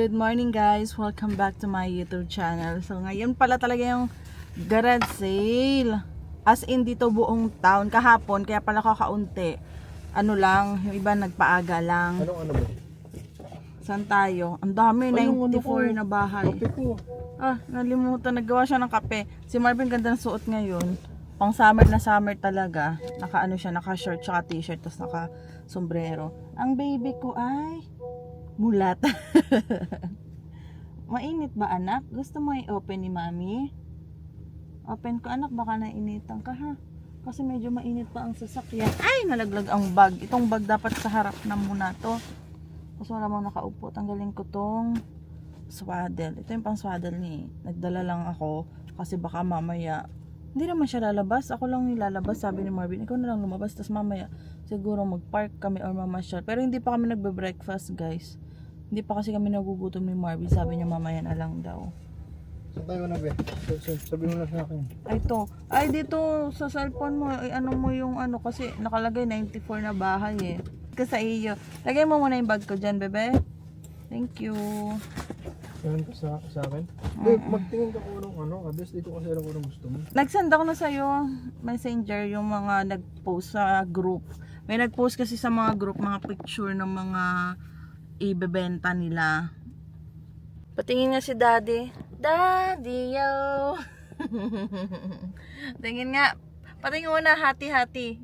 Good morning guys! Welcome back to my YouTube channel. So ngayon pala talaga yung garage sale. As in dito buong town kahapon, kaya pala kakaunti. Ano lang, yung iba nagpaaga lang. Ano ba? Saan tayo? Ang dami, Ay, 94 na bahay. Kape ko. Nalimutan, naggawa siya ng kape. Si Marvin ganda ng suot ngayon. Pang summer na summer talaga. Naka ano siya, naka short tsaka t-shirt, tapos naka sombrero. Ang baby ko ay mulat. Mainit ba anak? Gusto mo i-open ni mami? Open ko anak, baka nainitan ka ha. Kasi medyo mainit pa ang sasakyan. Ay, nalaglag ang bag. Itong bag dapat sa harap na muna to. Kasi wala mo nakaupo. Tanggalin ko tong swaddle. Ito yung pang swaddle ni. Nagdala lang ako kasi baka mamaya hindi naman siya lalabas. Ako lang nilalabas. Sabi ni Marvin, ikaw na lang lumabas. Tapos mamaya siguro mag-park kami or mamasyal. Pero hindi pa kami nagbe-breakfast guys. Hindi pa kasi kami nagugutom ni Marvin. Sabi niya mamaya na lang daw. Saan tayo na ba? Sabi mo na sa akin. Ay to. Ay dito sa cellphone mo. Ay, ano mo yung ano. Kasi nakalagay 94 na bahay eh. Kasi sa iyo. Lagay mo muna yung bag ko dyan bebe. Thank you. Yan ka sa akin? Babe, magtingin ka ko ng ano. Address dito kasi alam ko ng gusto mo. Nagsend ako na sa'yo messenger yung mga nag-post sa group. May nag-post kasi sa mga group mga picture ng mga ibebenta nila. Patingin nga si daddy. Daddy yo. Tingin nga. Patingin muna hati-hati.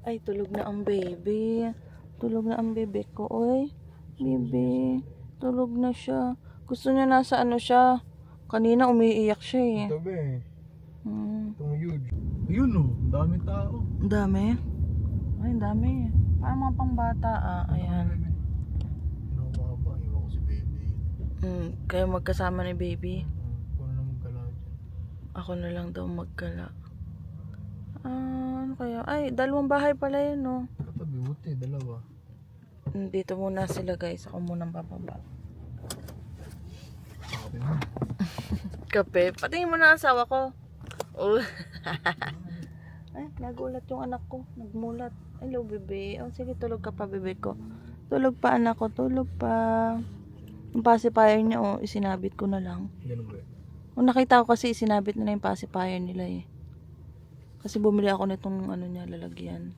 Ay tulog na ang baby. Tulog na ang bebe ko. Oy baby. Tulog na siya. Gusto niya nasa ano siya. Kanina umiiyak siya eh. Ito ba eh. Itong huge. Ayun oh, daming tao. Ang dami. Ay, ang dami. Parang mga pangbata Ayan. Pinababa, iwan ko si baby. Kayo magkasama ni baby. Ako na lang magkala dyan. Ako na lang daw magkala. Ano kaya? Ay, dalawang bahay pala yun, no? Katabi, buti, dalawa. Dito muna sila, guys. Ako muna bababa. Sabi mo. Kape. Patingin mo na ang asawa ko. Oh. Ay, nagulat yung anak ko. Nagmulat. Hello, bebe. Oh, sige, tulog ka pa, bebe ko. Tulog pa, anak ko. Tulog pa. Yung pacifier niya, isinabit ko na lang. Ganun ba? Nakita ko kasi isinabit na yung pacifier nila eh. Kasi bumili ako nitong ano niya, lalagyan.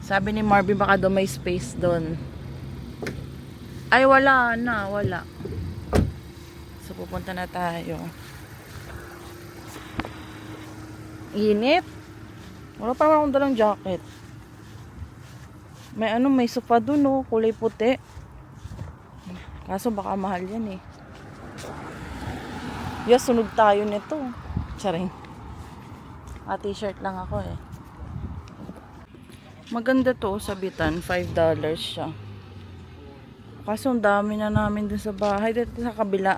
Sabi ni Marvin baka daw may space doon. Ay, wala na. Wala. So, pupunta na tayo. Init. Wala pa naman akong dalang jacket. May sofa doon kulay puti. Kaso baka mahal yan eh. Yes, sunog tayo nito. Charing. T-shirt lang ako eh. Maganda to sabitan, $5 siya. Kaso ang dami na namin dun sa bahay. Dito sa kabila.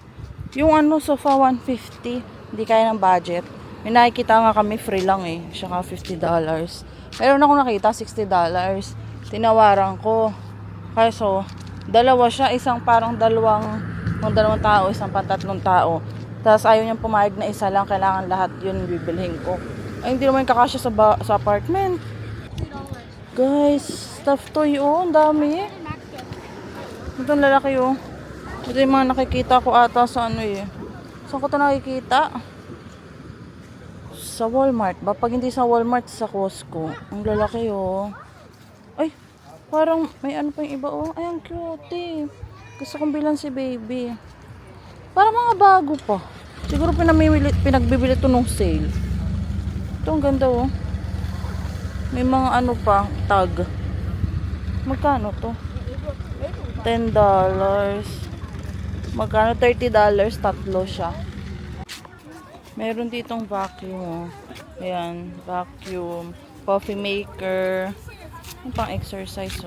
Yung sofa 150. Hindi kaya ng budget. May nakikita nga kami free lang eh. Saka $50. Meron akong nakita $60. Tinawaran ko. Kaso, dalawa siya. Isang parang dalawang tao. Isang pantatlong tao. Tapos ayaw niyang pumayag na isa lang. Kailangan lahat yun bibilhin ko. Ay, hindi naman kakasya sa apartment. Guys, stuffed toy ang dami. Itong lalaki Ito yung mga nakikita ko ata sa eh. Saan ko ito nakikita? Sa Walmart ba? Pag hindi sa Walmart, sa Costco. Ang lalaki Ay, parang may pa yung iba Ay, ang cute Gusto kong bilan si baby. Parang mga bago pa. Siguro pinagbibili ito nung sale. Ito ang ganda May mga pa, tag. Magkano to? $10. Magkano? $30. Tatlo siya. Meron ditong vacuum. Ayan, vacuum. Coffee maker. Yung pang exercise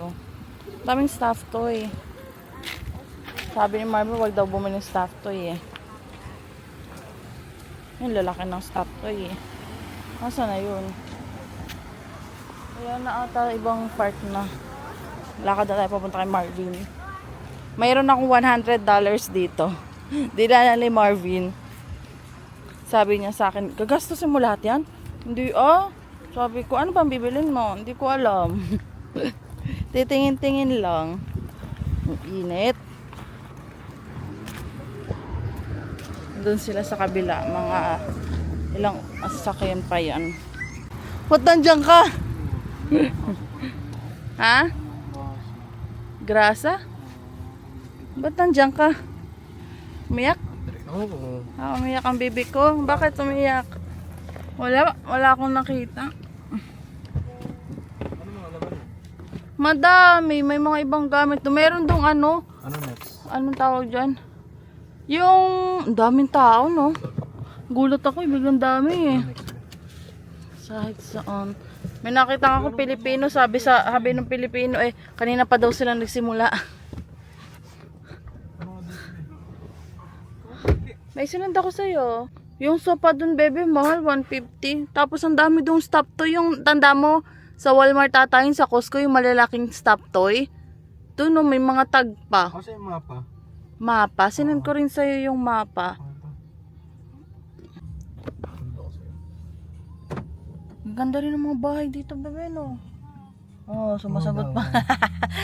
Daming stuff toy. Sabi ni Marvin, wag daw bumili ng stuff toy Yung lalaki ng stuff toy Nasaan na yun? Ayan na ata ibang part na. Lakad na tayo papunta kay Marvin. Mayroon akong $100 dito. Dinala ni Marvin. Sabi niya sa akin, gagastusin mo lahat yan? Hindi Sabi ko, ano bang bibilin mo? Hindi ko alam. Titingin-tingin lang. Ang init. Doon sila sa kabila, mga ilang sasakyan pa yan. Ba't nandiyan ka? Ha? Grasa? Ba't nandiyan ka? Umiyak? Oo. Umiyak ang bibi ko. Bakit umiyak? Wala akong nakita. Ano mga laman? Madami, may mga ibang gamit. Meron dong ano, Ano next? anong tawag dyan? Yung daming tao, no? Gulat ako, biglang dami eh. Kahit saan. May nakita ako Pilipino, sabi ng Pilipino eh, kanina pa daw sila nagsimula. May sinunod ako sa'yo. Yung sopa dun, bebe, mahal, 150. Tapos ang dami dong stop toy. Yung tanda mo, sa Walmart tatayin, sa Costco, yung malalaking stop toy. Doon, no, may mga tag pa. Kasi yung mapa. Mapa. Sinunod ko rin sa'yo yung mapa. Ang ganda rin ng mga bahay dito, bebe, no? Oh, sumasagot pa.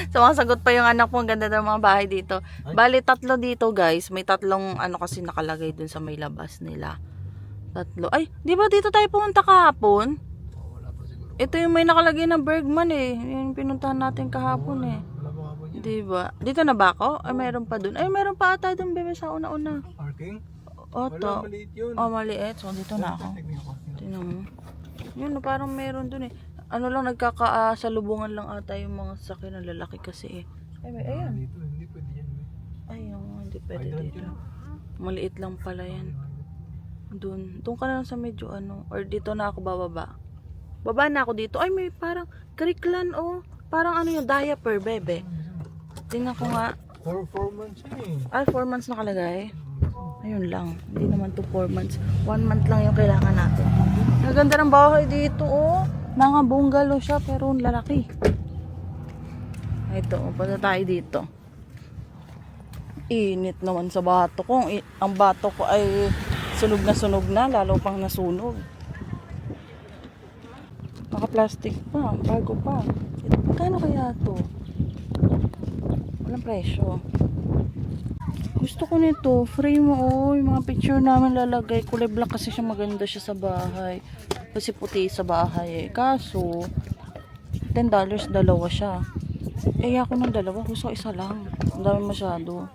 Sumasagot pa yung anak mo. Ang ganda ng mga bahay dito. Bali, 3 dito, guys. May 3 ano kasi nakalagay dun sa may labas nila. 3. Ay, di ba dito tayo pumunta kahapon? Wala pa siguro. Ito yung may nakalagay na Bergman eh. Yung pinuntahan natin kahapon eh. Wala pa nga po yun. Di ba? Dito na ba ako? Ay, meron pa dun. Ay, meron pa ata dun, bebe, sa una-una. Parking? Oto. Wala, maliit yun. Oh, maliit. So, dito na ako. Tingnan mo. Yun, parang meron dun eh. Ano lang, nagkakasalubungan lang ata yung mga sasakyan ng lalaki kasi eh. Ay, ayan. Dito, hindi pwede yan. Ayun, hindi pwede Hydrant dito. yun. Maliit lang pala yan. Doon ka na lang sa medyo ano. Or dito na ako bababa. Baba na ako dito. Ay, may parang kariklan oh. Parang ano yung diaper, bebe. Tingnan ko nga. 4 months yun eh. Ay, 4 months nakalagay. Ayun lang. Hindi naman to 4 months. 1 month lang yung kailangan natin. Ang ganda ng bahay dito oh. Mga bungalow siya pero lalaki. Ito, punta tayo dito. Init naman sa bato ko. Ang bato ko ay sunog na, lalo pang nasunog. Naka-plastic pa, bago pa. Magkano kaya to? Walang presyo. Gusto ko nito, frame mo oh, yung mga picture namin lalagay. Kulay black kasi siya, maganda siya sa bahay. Kasi puti sa bahay eh. Kaso, $10 dalawa siya. Eh ako ng dalawa, gusto isa lang. Ang dami masyado.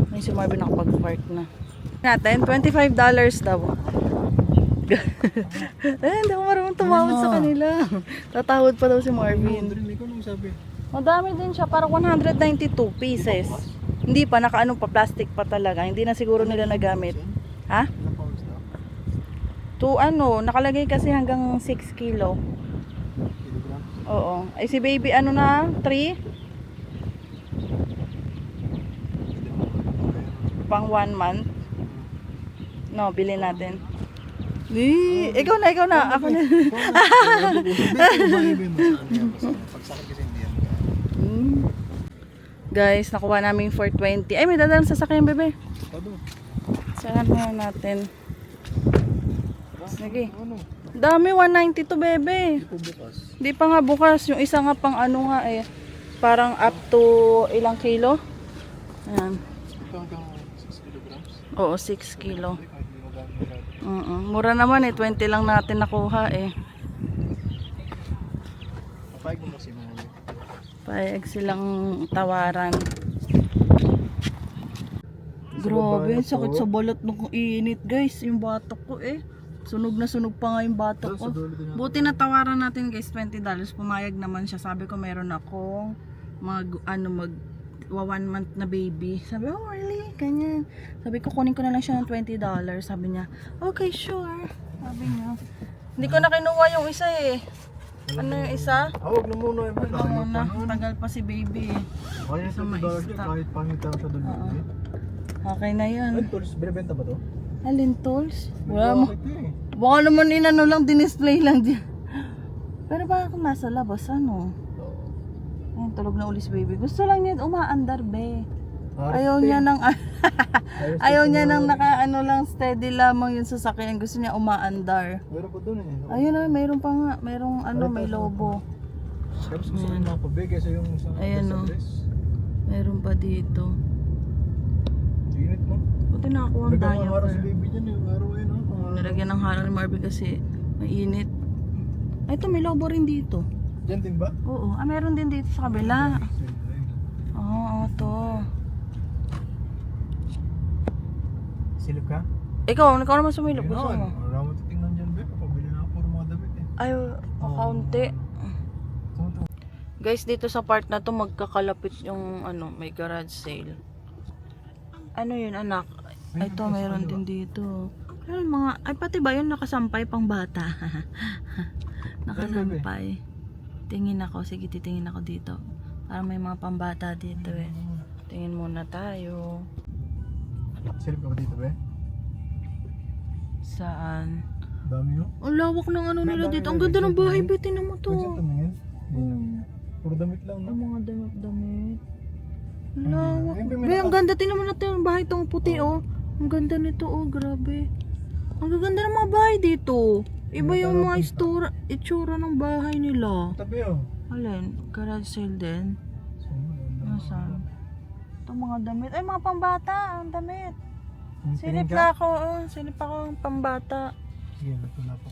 Ngayon si Marvin nakapag-park na. Natin, $25 daw. Hindi ako marunong tumawad sa kanila. Tatawad pa daw si Marvin. Ikaw nung sabi. Madami din siya, parang 192 pieces. Hindi pa, nakaano pa, plastic pa talaga. Hindi na siguro nila nagamit. Ha? Ilang pounds na? To ano, nakalagay kasi hanggang 6 kilo. Kilograms? Oo. Ay si baby ano na? 3? Pang 1 month. No, bilhin natin. Ikaw na. Ako na. Pagsakit kasi hindi yan. Guys, nakuha namin 420. Ay, may dadalang sasakyan, bebe. Ano? Saan na natin? Sige. Ano? Dami, 190 to, bebe. Hindi po bukas. Di pa nga bukas. Yung isa nga pang ano nga eh. Parang up to ilang kilo? Ayan. Hanggang 6 kilograms? Oo, 6 kilo. Kahit hindi magamit. Mura naman eh. 20 lang natin nakuha eh. Papayag mo kasi mga yun. Payag silang tawaran. Grabe, ang sakit sa balat nung init guys. Yung batok ko eh. Sunog na sunog pa nga yung batok ko. Buti na tawaran natin guys, $20. Pumayag naman siya. Sabi ko meron akong mag 1 month na baby. Sabi, oh really? Ganyan. Sabi ko kunin ko na lang siya ng $20. Sabi niya, okay sure. Sabi niya. Hindi ko na kinuha yung isa eh. Ano yung isa? Huwag na muna yung Wala muna. Tagal pa si baby eh. Kaya sa $2 niya, kahit pangita sa doon. Okay na yan. Ay, tools, binibenta ba to? Alin tools? Wala mo. Bakit eh? Baka naman inano lang, dinisplay lang dyan. Pero baka kung nasa labas, ano? Ayun, tulog na uli si baby. Gusto lang niya umaandar, be. Ayaw niya nang ayaw niya nang nakaano lang steady lamang yung sasakyan. Gusto niya umaandar. Meron pa doon eh. Ayun na, mayroon pa nga. Mayroong ano, may lobo. Tapos gusto ko yung mga pabig kasi yung isang Ayan, sa oh. dress. Meron pa dito. Init mo. Buti nakakuha ang Nagkakahara si diaper. baby dyan yung araw ayun ha. Nilagyan ng harang ni Marvin kasi mainit. Ay, ito may lobo rin dito. Dyan din ba? Oo. Ah, meron din dito sa kabila. Oo, to. Silip ka? Ikaw naman sumilip. Ayun Gusto na, mo? wala mo titingnan dyan be. Papabili na ako puro mga damit eh. Ay, kakaunti. Ito. Guys, dito sa part na to magkakalapit yung may garage sale. Ano yun, anak? Ay, ito, meron din dito. Ayun, ay pati ba yun nakasampay pang bata? Nakasampay. Tingin ako, sige titingin ako dito. Parang may mga pambata dito eh. Tingin muna tayo. Silip ka ba dito be? Saan? Dami yun. Ang lawak ng nila dito. Ang ganda ng bahay, be. Tingnan mo to. Pwede tumingin? Puro damit lang no? Ang mga damit-damit. Ang lawak. Ayun, Be, ang ganda. Tingnan mo natin yung bahay itong puti, oh. Ang ganda nito, oh. Grabe. Ang gaganda ng mga bahay dito. Iba yung mga itsura ng bahay nila. Tabi oh. Alin? Garage sale din? Nasaan? Itong mga damit. Ay, mga pambata. Ang damit. Silip na ako. Oh. Silip ako ng pambata. Sige, wala pa.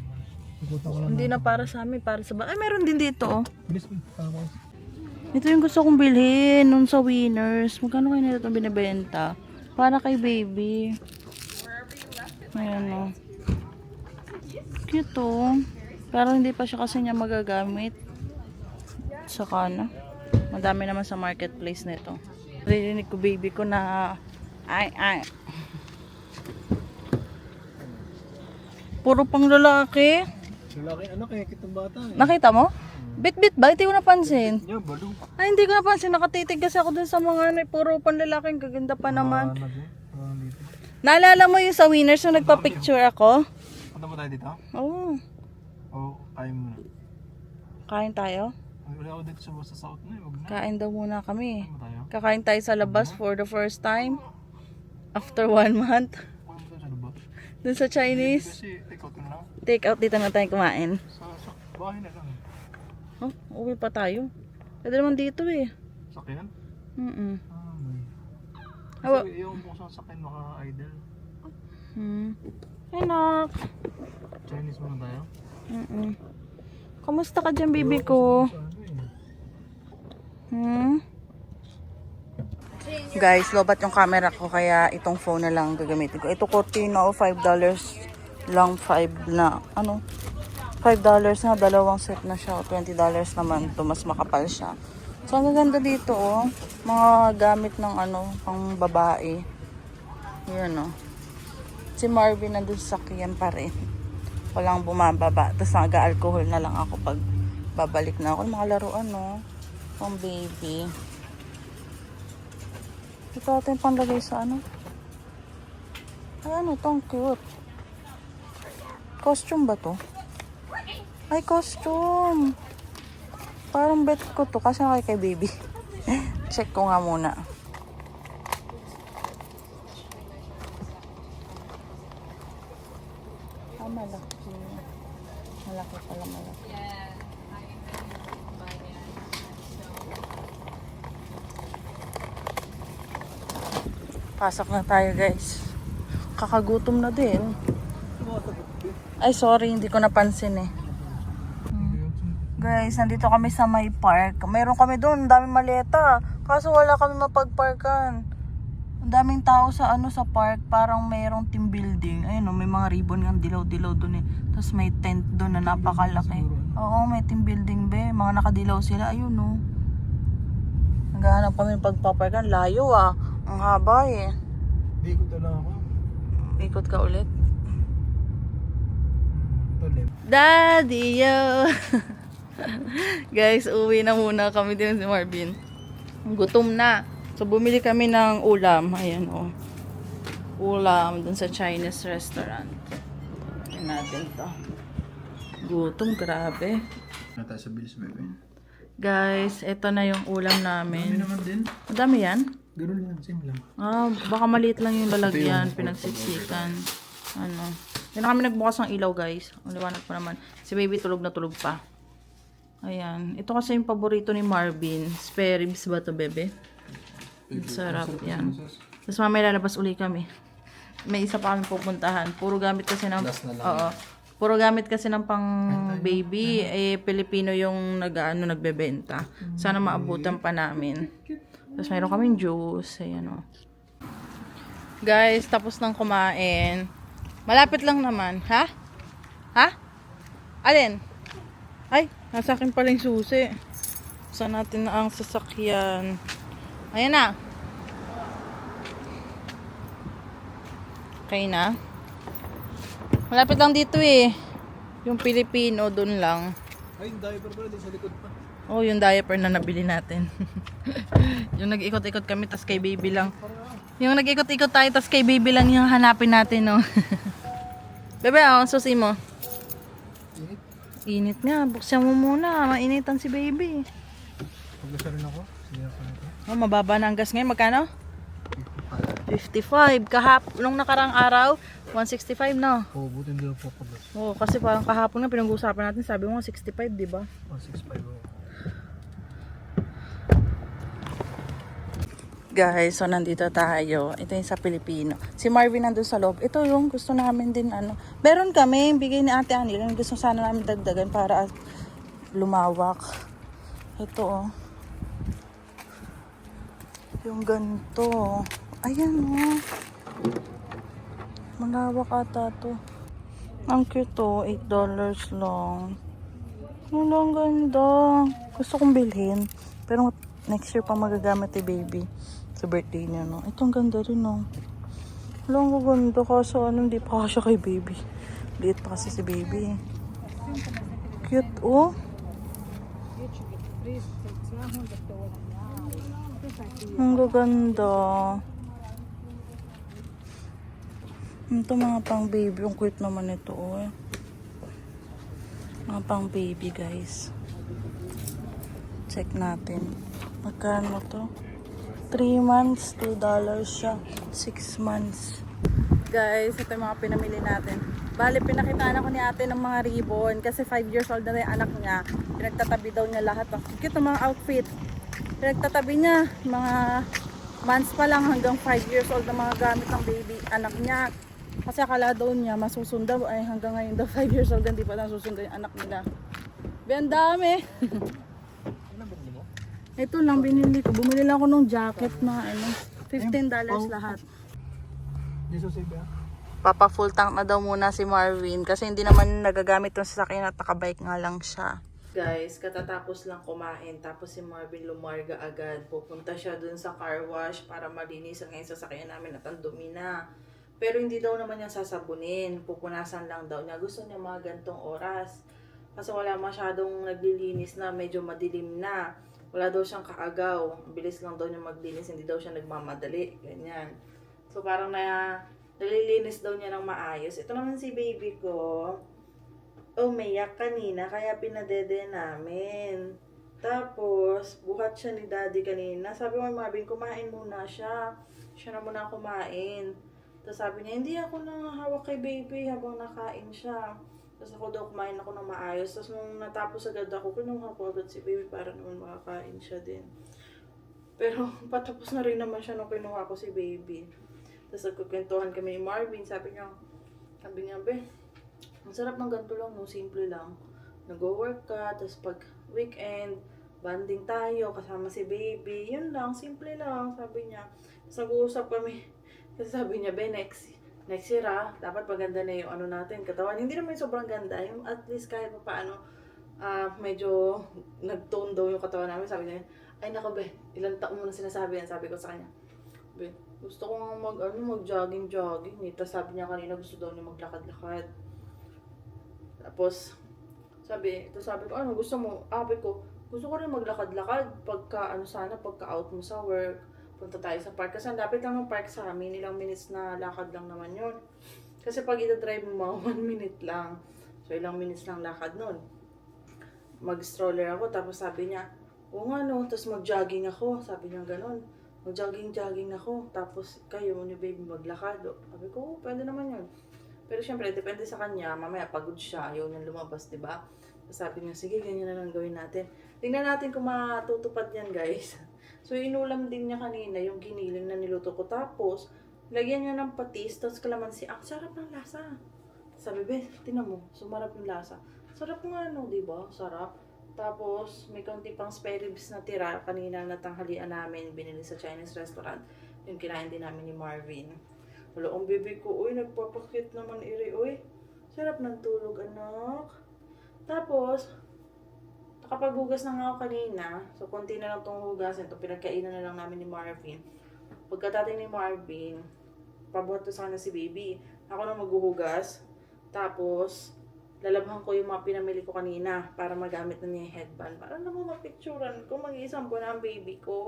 Ikutan ko lang. Hindi na para sa amin. Para sa Ay, meron din dito, oh. Bilis mo. Tapos. Ito yung gusto kong bilhin nun sa Winners. Magkano kayo nila itong binibenta? Para kay baby. Ayan o. Cute o. Pero hindi pa siya kasi niya magagamit. Saka na. Madami naman sa marketplace nito. Narinig ko baby ko na ay. Puro pang lalaki. Lalaki anak eh. Kitang bata eh. Nakita mo? Bit ba? Hindi ko napansin. Yeah, balo. Ay, hindi ko napansin. Nakatitig kasi ako dun sa mga puro panlalaking kaganda pa naman. Dito. Naalala mo yung sa Winners yung nagpa-picture ako? Punta mo tayo dito? Oo. Oo, kain muna. Kain tayo? Ay, wala ako dito sa south na eh. Wag na. Kain daw muna kami. Kain mo tayo? Kakain tayo sa labas for the first time. After 1 month. Kain mo tayo sa labas. Dun sa Chinese. Kasi take out ko na lang. Take out dito na tayo kumain. Sa bahay na lang. Oh, uwi pa tayo. Pwede naman dito eh. Sakyan? Mm-mm. Ah, kasi yung buksan sa sakyan maka-idle. Anak. Chinese muna tayo? Kamusta ka dyan, baby ko? Sa ano eh. Guys, lobat yung camera ko kaya itong phone na lang gagamitin ko. Ito Cortino, $5 lang, 5 na. Ano? $5 na, dalawang set na siya. $20 naman to, mas makapal siya. So, ang gaganda dito, oh. Mga gamit ng pang babae. Yan, oh. Si Marvin nandun sa sakyan pa rin. Walang bumababa. Tapos nag-alcohol na lang ako pag babalik na ako. Mga laruan, no? Pang baby. Ito natin panglagay sa Ay, itong cute. Costume ba to? Ay, costume. Parang bet ko to. Kasi kay baby. Check ko nga muna. Malaki. Malaki pala, malaki. Pasok na tayo, guys. Kakagutom na din. Ay, sorry. Hindi ko napansin eh. Guys, nandito kami sa may park. Meron kami doon. Ang daming maleta. Kaso wala kami mapagparkan. Ang daming tao sa sa park. Parang mayroong team building. Ayun, may mga ribbon ng dilaw-dilaw doon eh. Tapos may tent doon na napakalaki. Oo, may team building be. Mga nakadilaw sila. Ayun, no. Naghahanap kami ng pagpaparkan. Layo ah. Ang haba eh. Ikot na lang ako. Ikot ka ulit. Ito, left. Daddy, yo! Guys, uwi na muna kami din si Marvin. Gutom na. So, bumili kami ng ulam. Ayan, oh. Ulam dun sa Chinese restaurant. Ayan natin to. Gutom, grabe. Na tayo sa bilis, baby. Guys, ito na yung ulam Dami namin. naman din. Madami yan? Ganun lang, same lang. Ah, baka maliit lang yung lalagyan. Pinagsiksikan. Hindi na kami nagbukas ng ilaw, guys. Ang liwanag pa naman. Si baby tulog na tulog pa. Ayan. Ito kasi yung paborito ni Marvin. Spare ribs ba to, bebe? Sarap yan. Tapos mamaya lalabas uli kami. May isa pa kami pupuntahan. Puro gamit kasi ng... Last na lang. Oo. Puro gamit kasi ng pang baby. Pilipino yung nagbebenta. Sana maabutan pa namin. Tapos mayroon kaming juice. Ayan o. Guys, tapos nang kumain. Malapit lang naman. Ha? Ha? Alin? Ay, nasa akin pala yung susi. Saan natin na ang sasakyan? Ayan na. Okay na. Malapit lang dito eh. Yung Pilipino, dun lang. Ay, yung diaper pala din sa likod pa. Oh, yung diaper na nabili natin. Yung nag-ikot-ikot kami, tas kay baby lang. Yung nag-ikot-ikot tayo, tas kay baby lang yung hanapin natin, no? Bebe, oh, susi mo. Init. Init nga, buksan mo muna. Mainitan si baby. Pagkasa rin ako. Sige ako nito. Oh, mababa na ang gas ngayon. Magkano? 55. Nung nakarang araw, 165 no? Oo, buti hindi lang po pagkas. Oh, kasi parang kahapon nga pinag-uusapan natin, sabi mo 65, di ba? 165 ako. Guys, so nandito tayo. Ito yung sa Pilipino. Si Marvin nandun sa loob. Ito yung gusto namin din ano. Meron kami, bigay ni Ate Anil. Yung gusto sana namin dagdagan para lumawak. Ito oh. Yung ganito. Ayan oh. Malawak ata to. Ang cute oh. $8 lang. Wala, ang ganda. Gusto kong bilhin. Pero next year pa magagamit ni baby. Sa birthday niya, no? Ito ang ganda rin, no? Wala, ang ganda. Kaso ano, hindi pa kasya kay baby. Liit pa kasi si baby. Cute, oh. Ang gaganda. Ito mga pang baby. Ang cute naman ito, oh. Mga pang baby, guys. Check natin. Magkano to? 3 months, $2 siya. 6 months. Guys, ito yung mga pinamili natin. Bale, pinakitaan ako ni ate ng mga ribbon kasi 5 years old na yung anak niya. Pinagtatabi daw niya lahat. Ang cute ng mga outfit. Pinagtatabi niya. Mga months pa lang hanggang 5 years old na mga gamit ng baby, anak niya. Kasi akala daw niya masusunda. Ay, hanggang ngayon daw 5 years old hindi pa nasusunda yung anak nila. Ang dami. Ito lang binili ko. Bumili lang ako ng jacket na ano, $15 lahat. Hindi susig ba? Papa full tank na daw muna si Marvin kasi hindi naman nagagamit yung sasakyan at nakabike nga lang siya. Guys, katatapos lang kumain tapos si Marvin lumarga agad. Pupunta siya dun sa car wash para malinis ang sasakyan namin at ang dumi na. Pero hindi daw naman niya sasabunin. Pupunasan lang daw niya. Gusto niya mga gantong oras. Kasi wala masyadong naglilinis na, medyo madilim na. Wala daw siyang kaagaw. Bilis lang daw niya maglinis, hindi daw siya nagmamadali. Ganyan. So parang nalilinis daw niya ng maayos. Ito naman si baby ko. Umiyak kanina, kaya pinadede namin. Tapos, buhat siya ni daddy kanina. Sabi ko, Marvin, kumain muna siya. Siya na muna kumain. Tapos sabi niya, hindi ako nangahawak kay baby habang nakain siya. Tapos ako daw kumain ako ng maayos. Tapos nung natapos agad ako, kinuha ko agad si baby para naman makakain siya din. Pero patapos na rin naman siya nung kinuha ko si baby. Tapos nagkukwentuhan kami ni Marvin. Sabi niya, be, ang sarap ng ganito lang, no? Simple lang. Nag-work ka, tapos pag weekend, banding tayo, kasama si baby. Yun lang, simple lang, sabi niya. Tapos nag-uusap kami. Kasi sabi niya, be, next year dapat maganda na yung ano natin, katawan. Hindi naman sobrang ganda, yung at least kahit pa paano, medyo nag-tone daw yung katawan namin. Sabi niya, ay nako be, ilang taon mo na sinasabi yan, sabi ko sa kanya. Be, gusto ko mag-jogging. Tapos sabi niya kanina, gusto daw niya maglakad-lakad. Tapos, sabi ko, ano gusto mo? Sabi ko, gusto ko rin maglakad-lakad pagka out mo sa work. Punta tayo sa park. Kasi ang lapit lang ng park sa amin. Ilang minutes na lakad lang naman yun. Kasi pag ita-drive mo, 1 minute lang. So, ilang minutes lang lakad nun. Mag-stroller ako. Tapos sabi niya, oo nga no. Tapos mag-jogging ako. Sabi niya ganun. Mag-jogging ako. Tapos kayo ni baby maglakad. Sabi ko, pwede naman yun. Pero syempre, depende sa kanya. Mamaya pagod siya. Ayaw niya lumabas, diba? Tapos sabi niya, sige, ganyan na lang gawin natin. Tingnan natin kung matutupad yan, guys. So, inulam din niya kanina yung giniling na niluto ko. Tapos, lagyan niya ng patis, tapos kalamansi. Ang sarap ng lasa. Sabi, be, tinan mo, sumarap yung lasa. Sarap nga, no, di ba? Sarap. Tapos, may kaunti pang spare ribs na tira. Kanina na tanghalian namin, binili sa Chinese restaurant. Yung kinain din namin ni Marvin. Wala, ang bibig ko, uy, nagpapakit naman iri, uy. Sarap ng tulog, anak. Tapos, nakapaghugas na nga ako kanina. So, konti na lang itong hugasin. Ito, pinagkainan na lang namin ni Marvin. Pagkatating ni Marvin, pabuhat ko sa kanya si baby. Ako na maghuhugas. Tapos, lalabhan ko yung mga pinamili ko kanina para magamit na niya yung headband. Para naman mapicturan ko, mag-iisang buwan na ang baby ko.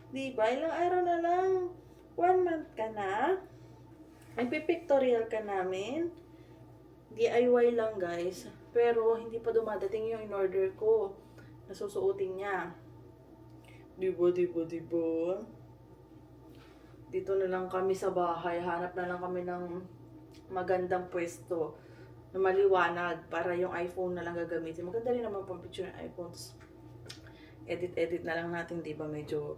Diba? Ilang araw na lang. 1 month ka na. Ay, pipictorial ka namin. DIY lang, guys. Pero, hindi pa dumadating yung in-order ko. Nasusuotin niya. Diba? Dito na lang kami sa bahay. Hanap na lang kami ng magandang pwesto na maliwanag para yung iPhone na lang gagamitin. Maganda rin naman pang picture ng iPhones. Edit na lang natin, di ba? Medyo,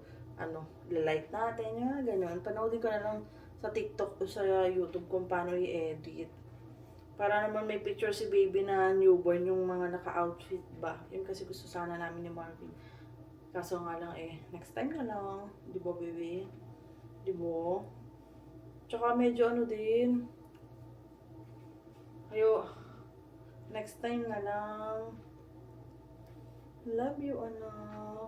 light natin, yung ganyan. Panoodin ko na lang sa TikTok o sa YouTube kung paano i-edit. Para naman may picture si baby na newborn, yung mga naka-outfit ba. Yun kasi gusto sana namin ni Marvin. Kaso nga lang next time na lang. Di ba, baby? Di ba? Tsaka medyo din. Next time na lang. Love you, anak.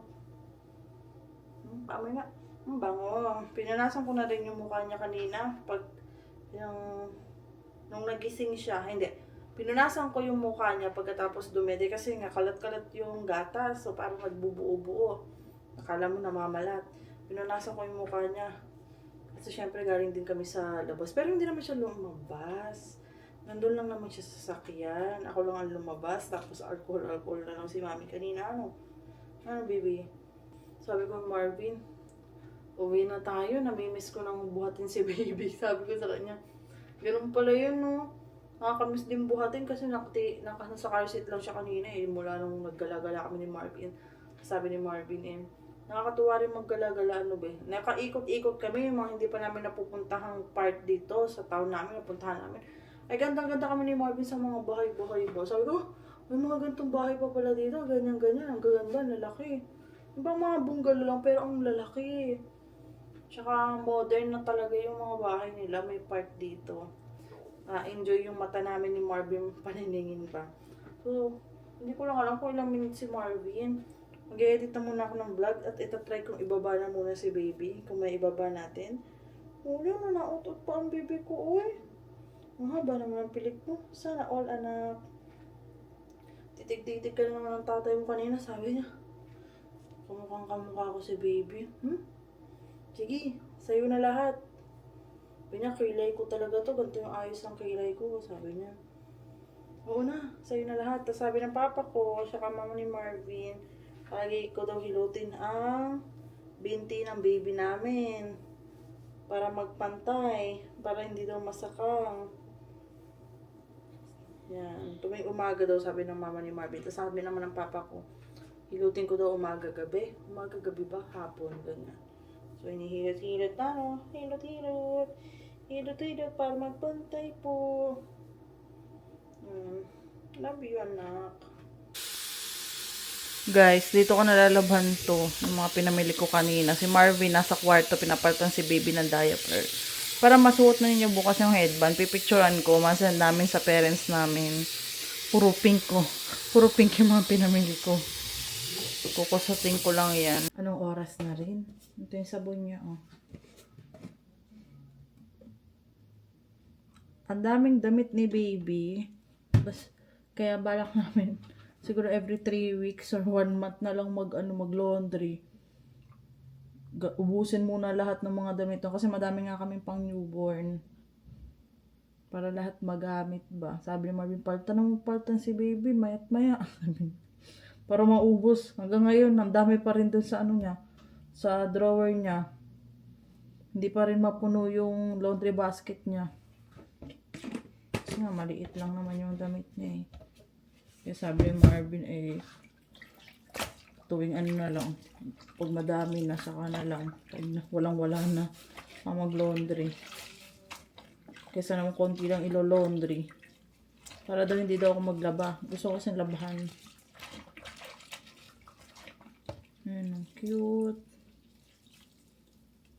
Amoy nga. Ang bango. Pinanasan ko na rin yung mukha niya kanina. Nung nagising siya. Hindi. Pinunasan ko yung mukha niya pagkatapos dumede. Kasi nga, kalat-kalat yung gatas. So, parang nagbubuo-buo. Akala mo namamalat. Pinunasan ko yung mukha niya. Kasi syempre, galing din kami sa labas. Pero hindi naman siya lumabas. Nandun lang naman siya sa sakyan. Ako lang ang lumabas. Tapos alcohol na lang si mami kanina. Ano, baby? Sabi ko, Marvin, uwi na tayo. Namimiss ko nang buhatin si baby. Sabi ko sa kanya, ganun pala yun, no? Nakakamiss din buhatin kasi nasa car seat lang siya kanina mula nung naggala-gala kami ni Marvin. Sabi ni Marvin, nakakatuwa rin maggala-gala, nakaikot-ikot kami, yung mga hindi pa namin napupuntahang part dito sa town namin, napuntahan namin. Ay, ganda-ganda kami ni Marvin sa mga bahay-bahay ba. Sabi ko, may mga gantong bahay pa pala dito, ganyan-ganyan, ang ganda, lalaki. Ibang mga bungalow lang, pero ang lalaki. Tsaka modern na talaga yung mga bahay nila, may park dito. Enjoy yung mata namin ni Marvin, paniningin pa. So, hindi ko lang alam kung ilang minutes si Marvin. Mag-edit na muna ako ng vlog at itatry kong ibaba na muna si baby, kung may ibaba natin. Wala na, nautot pa ang baby ko, uy. Ang haba naman ang pilik mo. Sana all, anak. Titig-titig ka naman ng tatay mo kanina, sabi niya. Kamukhang kamukha ko si baby. Sige, sa'yo na lahat. Sabi niya, kilay ko talaga to. Ganito yung ayos ng kilay ko, sabi niya. Oo na, sa'yo na lahat. Tapos sabi ng papa ko, saka mama ni Marvin, lagi ko daw hilutin ang binti ng baby namin. Para magpantay. Para hindi daw masakang. Yan. Tuwing umaga daw, sabi ng mama ni Marvin. Tapos sabi naman ng papa ko, hilutin ko daw umaga-gabi. Umaga-gabi ba? Hapon, ganyan. So, hinihilot-hilot na, no? Hilot-hilot. Hilot-hilot para magpantay po. Love you, anak. Guys, dito ko nalalabhan to. Yung mga pinamili ko kanina. Si Marvin nasa kwarto, pinapalitan si baby ng diaper. Para masuot na ninyo bukas yung headband. Pipicturean ko. Masend namin sa parents namin. Puro pink ko. Puro pink yung mga pinamili ko. Kukusutin ko lang yan. Anong oras na rin? Ito yung sabon niya, oh. Ang daming damit ni baby. Kaya balak namin. Siguro every 3 weeks or 1 month na lang mag-laundry. Ubusin muna lahat ng mga damit kasi madami nga kami pang newborn. Para lahat magamit ba. Sabi ni Marvin, paltan si baby, mayat maya. Para maubos. Hanggang ngayon, ang dami pa rin dun sa niya. Sa drawer niya. Hindi pa rin mapuno yung laundry basket niya. Kasi nga, maliit lang naman yung damit niya. Kaya sabi ni Marvin, tuwing ano na lang. Pag madami na, saka na lang. Pag walang-wala na, mag-laundry. Kaysa naman konti lang ilo-laundry. Para daw hindi daw ako maglaba. Gusto ko kasi labahan. Ayan, cute.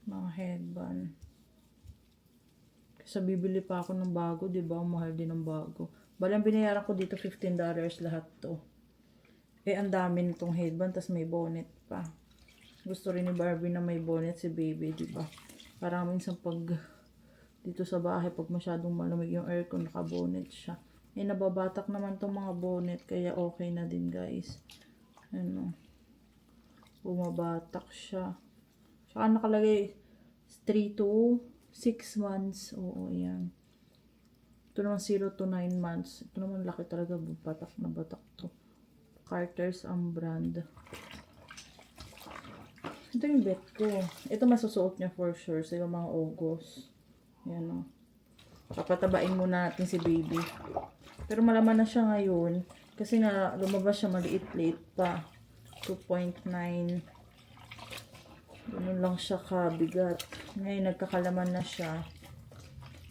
Mga headband. Kasi bibili pa ako ng bago, di ba? Mahal din ng bago. Balang binayaran ko dito $15 lahat to. Eh, ang dami nitong headband, tas may bonnet pa. Gusto rin ni Barbie na may bonnet si baby, di ba? Parang minsan pag dito sa bahay, pag masyadong malamig yung aircon, naka-bonnet siya. Eh, nababatak naman tong mga bonnet, kaya okay na din, guys. Ano, bumabatak siya. Saka nakalagay 3 to 6 months. Oo, yan. Ito naman 0 to 9 months. Ito naman laki talaga, batak na batak to. Carter's ang brand. Ito yung bet ko. Ito masusuot niya for sure sa yung mga August. Yan o. Papatabain muna natin si baby. Pero malaman na siya ngayon. Kasi nga lumabas siya maliit-liit pa. 2.9. Ganun lang siya kabigat. Ngayon nagkakalaman na siya.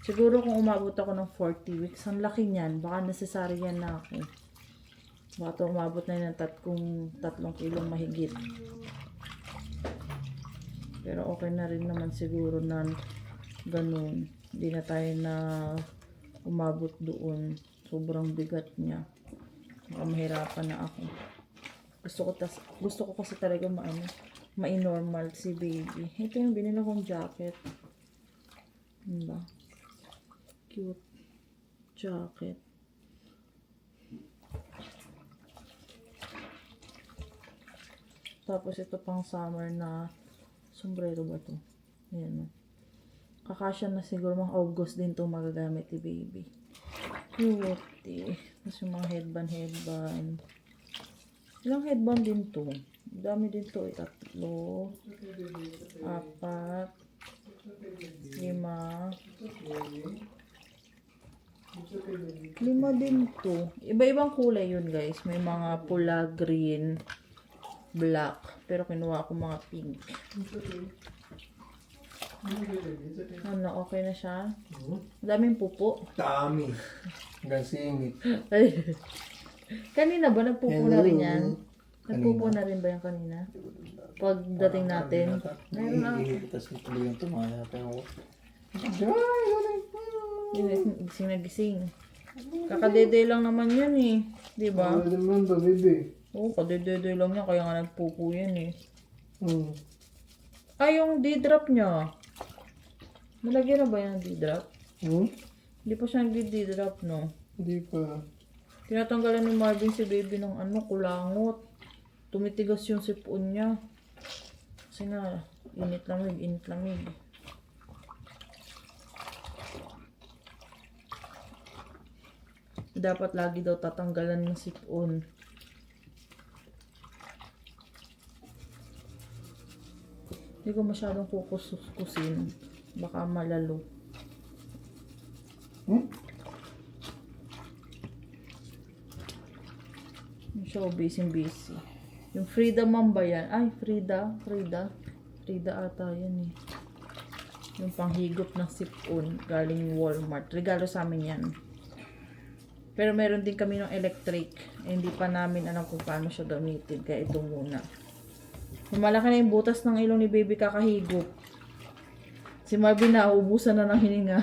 Siguro kung umabot ako ng 40 weeks, ang laki niyan. Baka necessary yan na ako. Baka umabot na yun ng 3 kilong mahigit. Pero okay na rin naman siguro na ganun. Hindi na tayo na umabot doon. Sobrang bigat niya. Baka mahirapan na ako. Gusto ko kasi talaga ma-normal si baby. Ito yung binila kong jacket. Diba? Cute jacket. Tapos ito pang summer na sombrero ba to? Ayan o. Kakasya na siguro mga August din to magagamit ni baby. Cute eh. Tapos yung mga headband. Ilang headband din to? Dami din to eh. 3, 4, 5. 5 din to. Iba-ibang kulay yun guys. May mga pula, green, black. Pero kinuha ko mga pink. Ano, okay na siya? Daming pupo. Dami. Hanggang singit. Ay. Kanina ba? Nagpupo na rin yan? Nagpupo na rin ba yan kanina? Pagdating natin. Meron na. Tapos tuloy yung tumaya. Pero Gising na gising. Kakadede lang naman yan eh. Diba? ano naman ba, baby? Oo, kadede lang yan. Kaya nga nagpupo yan eh. Hmm. Ay, yung D-drop niya. Nalagyan na ba yung D-drop? Hindi pa siya nag-D-drop, no? Hindi pa. Tinatanggalan ni Marvin si baby ng kulangot. Tumitigas yung sipon niya. Kasi nga, init lamig. Dapat lagi daw tatanggalan ng sipon. Hindi ko masyadong kukusin. Baka malalo. So, busy. Yung Frida ma'am ba yan? Ay, Frida ata yan eh. Yung panghigop ng sipon. Galing Walmart. Regalo sa amin yan. Pero meron din kami ng electric. Eh, hindi pa namin alam kung paano siya gamitin. Kaya ito muna. Malaki na yung butas ng ilong ni baby kakahigop. Si Marvin na, ubusan na ng hininga.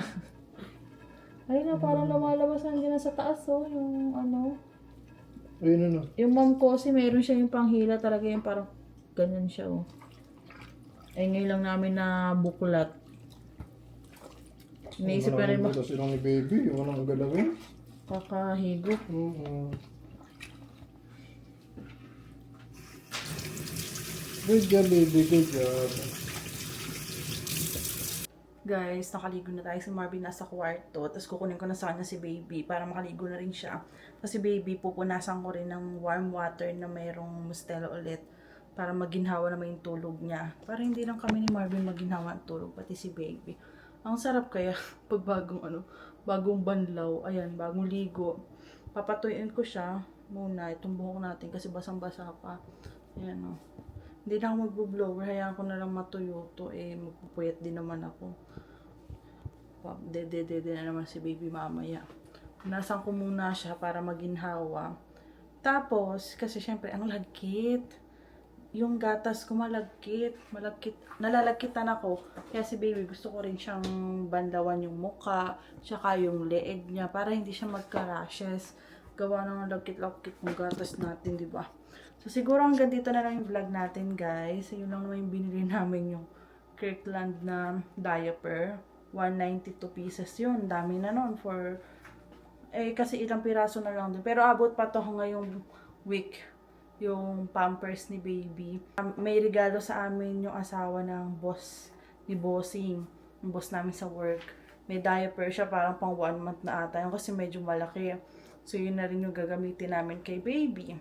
Ayun na, parang lumalabas na dyan sa taas, oh. Yung Ayun ano. Yung mom ko kasi meron siya yung panghila talaga yung parang ganyan siya, oh. Ay, ngayon lang namin na buklat. Iniisip na rin Butas ilong ni baby. Yung anong galawin. kakahigop. Good job, baby. Good job. Guys, nakaligo na tayo. Si Marvin nasa kwarto. Tapos kukunin ko na sa kanya si baby para makaligo na rin siya. Kasi baby, pupunasan ko rin ng warm water na mayroong mustela ulit para maginhawa naman yung tulog niya. Para hindi lang kami ni Marvin maginhawa ang tulog, pati si baby. Ang sarap kaya pag bagong banlaw, ayan, bagong ligo. Papatuyuin ko siya muna, itong buhok natin kasi basang-basa pa. Yan o. Hindi na ako mag-blower. Hayaan ko na lang matuyo to. Magpupuyat din naman ako. Dede na naman si baby mamaya. Nasan ko muna siya para maginhawa. Tapos, kasi syempre, ang lagkit. Yung gatas ko malagkit. Nalalagkitan ako. Kaya si baby, gusto ko rin siyang banlawan yung muka, tsaka yung leeg niya, para hindi siya magka-rashes. Gawa ng lagkit-lagkit ng gatas natin, di ba? So, siguro hanggang dito na lang yung vlog natin, guys. Yun lang naman yung binili namin yung Kirkland na diaper. 192 pieces yun. Dami na nun for... kasi ilang piraso na lang din. Pero abot pa to ngayong week yung pampers ni baby. May regalo sa amin yung asawa ng boss ni Bossing. Yung boss namin sa work. May diaper siya, parang pang 1 month na ata. Yung kasi medyo malaki. So yun na rin yung gagamitin namin kay baby.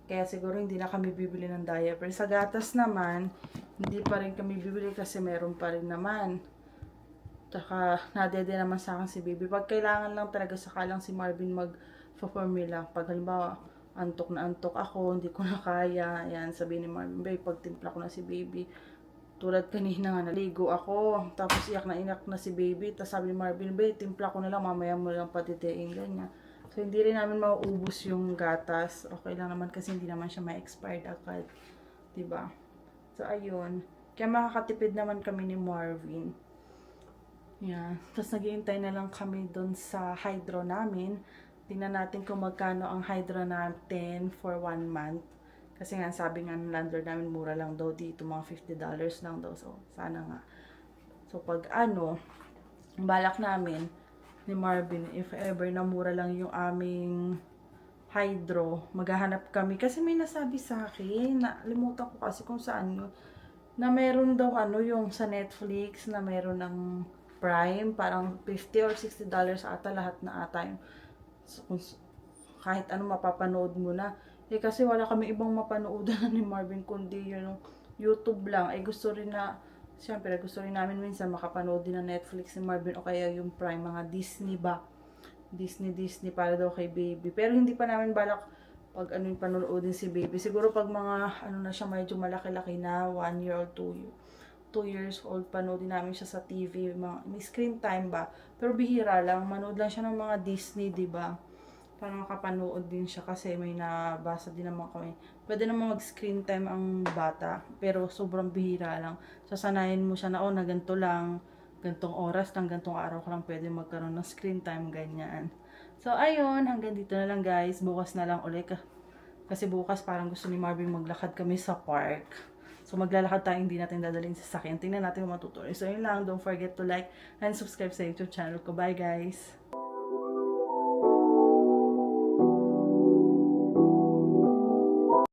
Kaya siguro hindi na kami bibili ng diaper. Sa gatas naman, hindi pa rin kami bibili kasi meron pa rin naman. Tsaka, nadede naman sa akin si baby. Pag kailangan lang talaga, saka lang si Marvin mag-formula. Pag halimbawa, antok na antok ako, hindi ko na kaya. Yan, sabi ni Marvin, babe, pag timpla ko na si baby. Tulad kanina nga, naligo ako. Tapos iyak na si baby. Tapos sabi ni Marvin, babe, timpla ko na lang, mamaya mo lang patitiin. Ganyan. So, hindi rin namin mauubos yung gatas. Okay lang naman kasi hindi naman siya ma-expired agad. Diba? So, ayun. Kaya makakatipid naman kami ni Marvin. Yan. Tapos naghihintay na lang kami doon sa hydro namin. Tingnan natin kung magkano ang hydro natin for 1 month. Kasi nga sabi nga ng landlord namin mura lang daw dito. Mga $50 lang daw. So sana nga. So pag ang balak namin ni Marvin, if ever na mura lang yung aming hydro, maghahanap kami. Kasi may nasabi sa akin, nalimutan ko kasi kung saan yun, na meron daw yung sa Netflix, na meron ng Prime, parang $50 or $60 ata, lahat na ata yung, so, kahit ano mapapanood mo na. Kasi wala kami ibang mapanoodan ni Marvin, kundi yung YouTube lang. Gusto rin na, siyempre gusto rin namin minsan makapanood din ng Netflix ni Marvin o kaya yung Prime, mga Disney ba. Disney para daw kay baby. Pero hindi pa namin balak pag yung panonoodin si baby. Siguro pag mga na siya, medyo malaki-laki na, 1 year or 2 years old, panoodin namin siya sa TV, may screen time ba. Pero bihira lang, manood lang siya ng mga Disney, di ba? Para makapanood din siya kasi may nabasa din naman kami. Pwede naman mag-screen time ang bata, pero sobrang bihira lang. Sasanayin mo siya na, na ganito lang, gantong oras lang, gantong araw ka lang pwede magkaroon ng screen time, ganyan. So, ayun, hanggang dito na lang guys. Bukas na lang ulit. Kasi bukas parang gusto ni Marvin maglakad kami sa park. So, maglalakad tayo, hindi natin dadalhin sa sakyan. Tingnan natin kung matutuloy. So, yun lang. Don't forget to like and subscribe sa YouTube channel ko. Bye, guys!